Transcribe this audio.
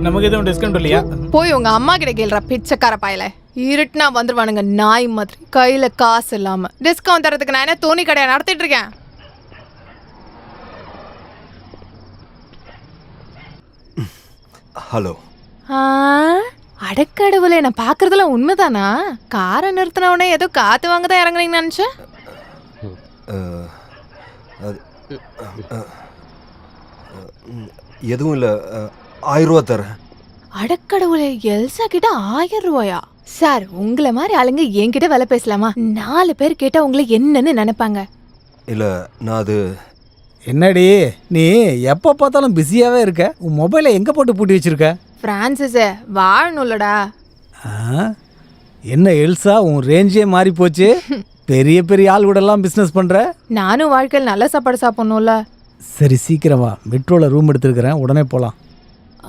நமக்கு எதுவும் டிஸ்கவுண்ட் இல்லையா? போய் உங்க அம்மா கிட்ட கேள்றா பிச்சைக்கார பாயல. இருட்டுனா வந்துருவானுங்க நாய் மாதிரி கையில காசு இல்லாம. டிஸ்கவுண்ட் தரதுக்கு நான் என்ன தோணி கடையா நடத்திட்டு இருக்கேன்? ஹலோ. அடக்கடவுளே, நான் பாக்குறதுல உண்மைதானா? காரை நிறுத்தினவனே ஏதோ காத்து வாங்க தான் இறங்குறீங்கன்னு நினைச்சேன். எதுவும் இல்லை, 1000 ரூபா தரேன். அடக்கடவுளே, எல்சா கிட்ட 1000 ரூபாயா? சார், உங்களை மாதிரி ஆளுங்க என்கிட்ட வேலை பேசலாமா? 4 பேர் கேட்டா உங்களை என்னன்னு நினைப்பாங்க. இல்லை, நான் அது என்னடி நீ எப்போ பார்த்தாலும் பிஸியாகவே இருக்க? உன் மொபைலை எங்கே போட்டு பூட்டி வச்சிருக்க? பிரான்சிஸே, வாழணும்லடா. என்ன எல்சா, உன் ரேஞ்சே மாறி போச்சு. பெரிய பெரிய ஆள் கூட எல்லாம் பிஸ்னஸ் பண்ணுற. நானும் வாழ்க்கையில் நல்ல சாப்பாடு சாப்பிடணும்ல. சரி, சீக்கிரமா மெட்ரோவில் ரூம் எடுத்துருக்கிறேன், உடனே போகலாம்.